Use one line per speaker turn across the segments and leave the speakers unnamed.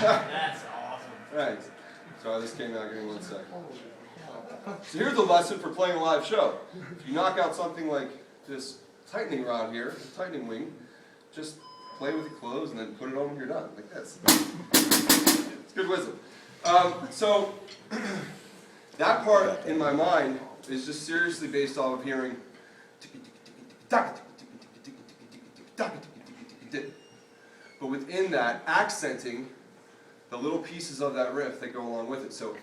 That's awesome.
Thanks. Sorry, this came out. Give me 1 second. So here's the lesson for playing a live show. If you knock out something like this tightening rod here, tightening wing, just play with it closed and then put it on when you're done, like this. It's good wisdom. So that part in my mind is just seriously based off of hearing. But within that, accenting the little pieces of that riff that go along with it. So so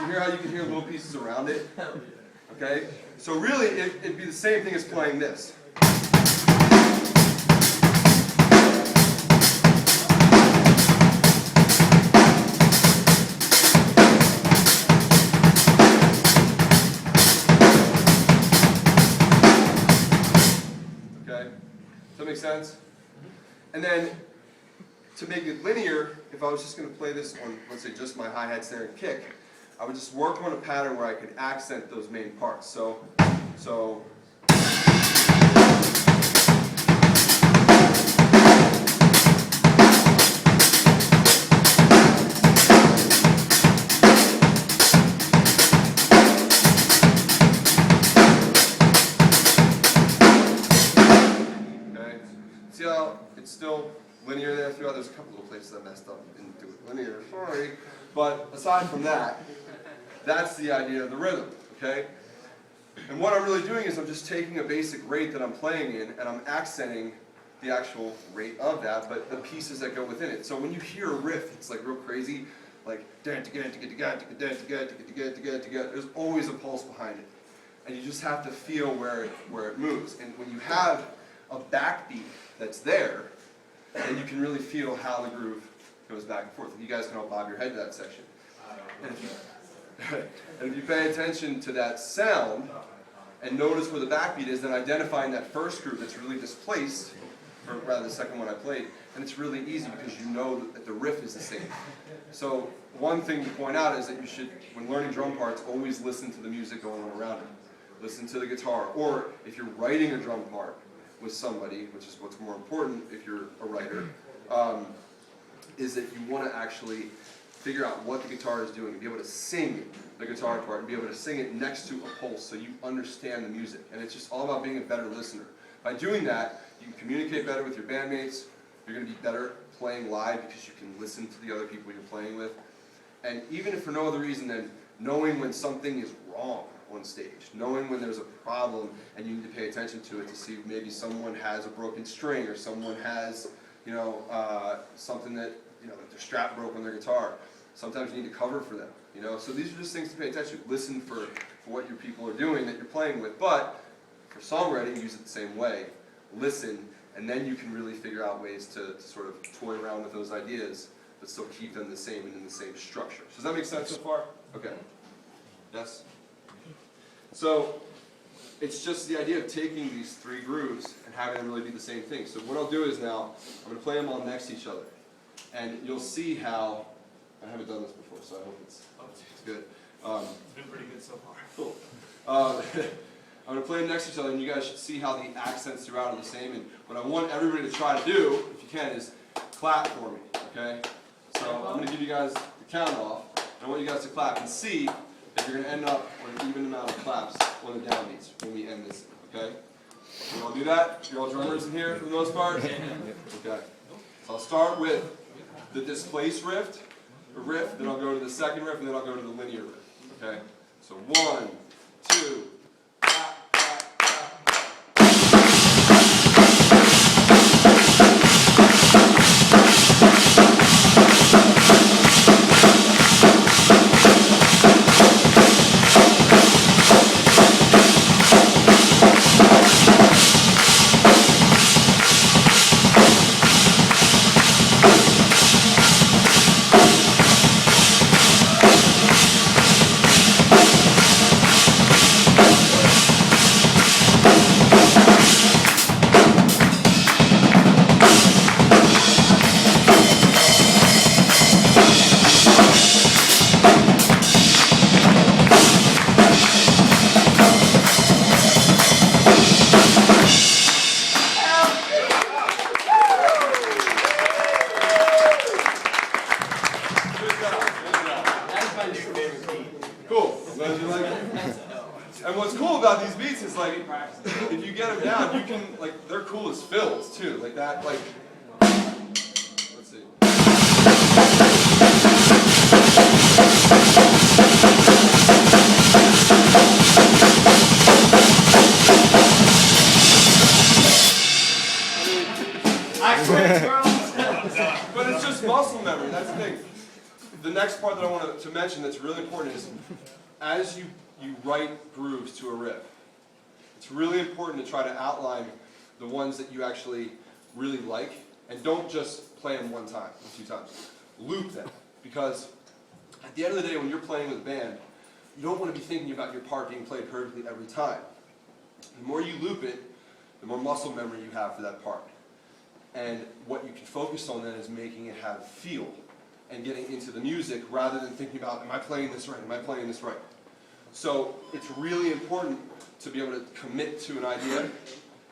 hear how you can hear little pieces around it? Okay? So really, it'd be the same thing as playing this. Make sense? And then to make it linear, if I was just going to play this on, let's say, just my hi-hat, snare, and kick, I would just work on a pattern where I could accent those main parts. So see how it's still linear there throughout? There's a couple little places I messed up and didn't do it linear, sorry. But aside from that, that's the idea of the rhythm, okay? And what I'm really doing is I'm just taking a basic rate that I'm playing in and I'm accenting the actual rate of that, but the pieces that go within it. So when you hear a riff, it's like real crazy, like there's always a pulse behind it. And you just have to feel where it moves. And when you have a backbeat that's there, and you can really feel how the groove goes back and forth. You guys can all bob your head to that section. And if you pay attention to that sound and notice where the backbeat is, then identifying that first groove that's really displaced, or rather the second one I played, and it's really easy because you know that the riff is the same. So one thing to point out is that you should, when learning drum parts, always listen to the music going on around it. Listen to the guitar, or if you're writing a drum part with somebody, which is what's more important if you're a writer, is that you want to actually figure out what the guitar is doing and be able to sing the guitar part and be able to sing it next to a pulse so you understand the music. And it's just all about being a better listener. By doing that, you can communicate better with your bandmates, you're going to be better playing live because you can listen to the other people you're playing with. And even if for no other reason than knowing when something is wrong on stage, knowing when there's a problem and you need to pay attention to it to see maybe someone has a broken string or someone has, something that, like their strap broke on their guitar. Sometimes you need to cover for them, So these are just things to pay attention to. Listen for what your people are doing that you're playing with. But for songwriting, use it the same way. Listen, and then you can really figure out ways to sort of toy around with those ideas, but still keep them the same and in the same structure. Does that make sense so far? Okay. Yes? So it's just the idea of taking these three grooves and having them really be the same thing. So what I'll do is now, I'm going to play them all next to each other. And you'll see how, I haven't done this before, so I hope it's good.
It's been pretty good so far.
Cool. I'm going to play them next to each other, and you guys should see how the accents throughout are the same. And what I want everybody to try to do, if you can, is clap for me, okay? So I'm going to give you guys the count off. I want you guys to clap and see if you're going to end up with an even amount of claps on the downbeats when we end this, okay? Can you all do that? You're all drummers in here for the most part? Okay. So I'll start with the displaced riff, then I'll go to the second riff, and then I'll go to the linear riff, okay? So 1, 2, clap, clap, clap, clap. cool is fills too, like that, like, let's see. But it's just muscle memory, that's the thing. The next part that I want to mention that's really important is, as you write grooves to a riff, it's really important to try to outline the ones that you actually really like, and don't just play them one time or two times. Loop them, because at the end of the day when you're playing with a band, you don't want to be thinking about your part being played perfectly every time. The more you loop it, the more muscle memory you have for that part. And what you can focus on then is making it have feel and getting into the music rather than thinking about, am I playing this right, am I playing this right? So it's really important to be able to commit to an idea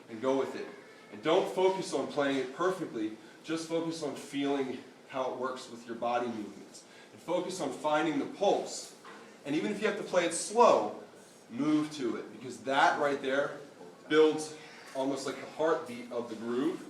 and go with it. And don't focus on playing it perfectly, just focus on feeling how it works with your body movements. And focus on finding the pulse. And even if you have to play it slow, move to it, because that right there builds almost like the heartbeat of the groove,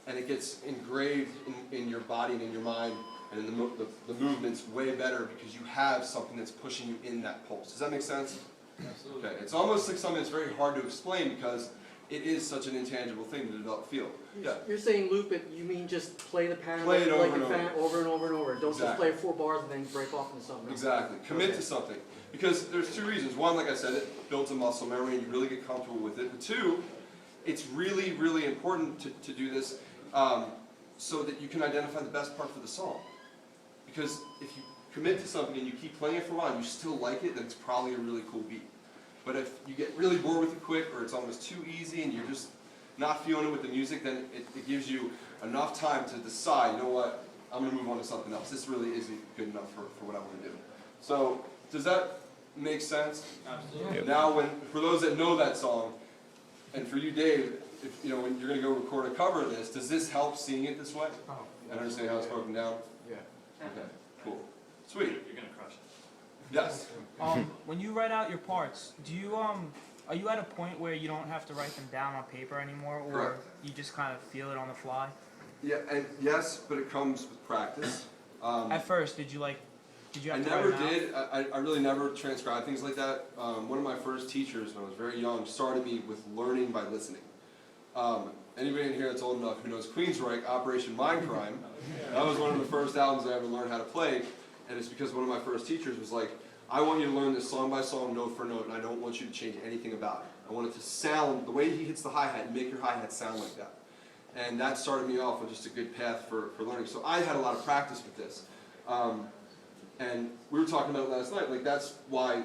and it gets engraved in your body and in your mind, and in the movement's way better because you have something that's pushing you in that pulse. Does that make sense?
Absolutely.
Okay. It's almost like something that's very hard to explain because it is such an intangible thing to develop feel. Yeah.
You're saying loop it, you mean just play the pattern
Play it
like
over and
a
over.
fan over and over and over. Don't just
Exactly.
play 4 bars and then break off into something else.
Exactly. Commit
Okay.
to something. Because there's two reasons. One, like I said, it builds a muscle memory and you really get comfortable with it. But two, it's really, really important to do this so that you can identify the best part for the song. Because if you commit to something and you keep playing it for a while and you still like it, then it's probably a really cool beat. But if you get really bored with it quick, or it's almost too easy and you're just not feeling it with the music, then it gives you enough time to decide, you know what, I'm going to move on to something else. This really isn't good enough for what I want to do. So, does that make sense?
Absolutely.
Now, for those that know that song, and for you, Dave, if you know when you're going to go record a cover of this, does this help seeing it this way?
Oh,
And understand how it's broken down?
yeah.
Okay, cool. Sweet.
You're gonna crush it.
Yes.
When you write out your parts, do you are you at a point where you don't have to write them down on paper anymore, or
Correct.
you just kind of feel it on the fly?
Yeah, and yes, but it comes with practice.
At first, did you have
I
to
never
write them
did. I really never transcribed things like that. One of my first teachers when I was very young started me with learning by listening. Anybody in here that's old enough who knows Queensryche, Operation Mindcrime, that was one of the first albums I ever learned how to play, and it's because one of my first teachers was like, I want you to learn this song by song, note for note, and I don't want you to change anything about it. I want it to sound, the way he hits the hi-hat, and make your hi-hat sound like that. And that started me off on just a good path for learning. So I had a lot of practice with this. And we were talking about it last night, like that's why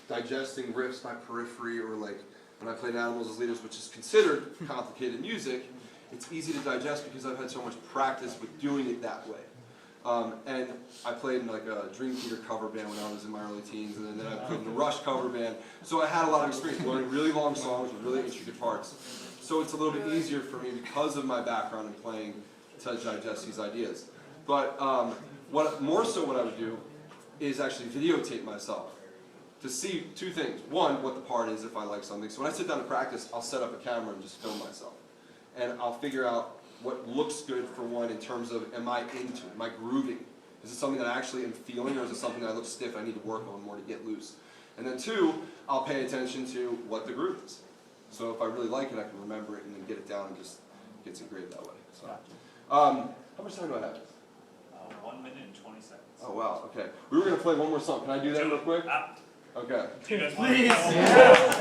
digesting riffs by periphery, or like when I played Animals as Leaders, which is considered complicated music, it's easy to digest because I've had so much practice with doing it that way. And I played in like a Dream Theater cover band when I was in my early teens, and then I played in a Rush cover band. So I had a lot of experience learning really long songs with really intricate parts. So it's a little bit easier for me because of my background in playing to digest these ideas. But what I would do is actually videotape myself to see two things. One, what the part is if I like something. So when I sit down to practice, I'll set up a camera and just film myself. And I'll figure out what looks good for one in terms of, am I into it? Am I grooving? Is it something that I actually am feeling, or is it something that I look stiff, I need to work on more to get loose? And then two, I'll pay attention to what the groove is. So if I really like it, I can remember it and then get it down and just get engraved that way. So, how much time do I have?
1 minute and 20 seconds.
Oh wow, okay. We were going to play one more song. Can I do that real quick? Okay.
Do you guys want
Please.
to-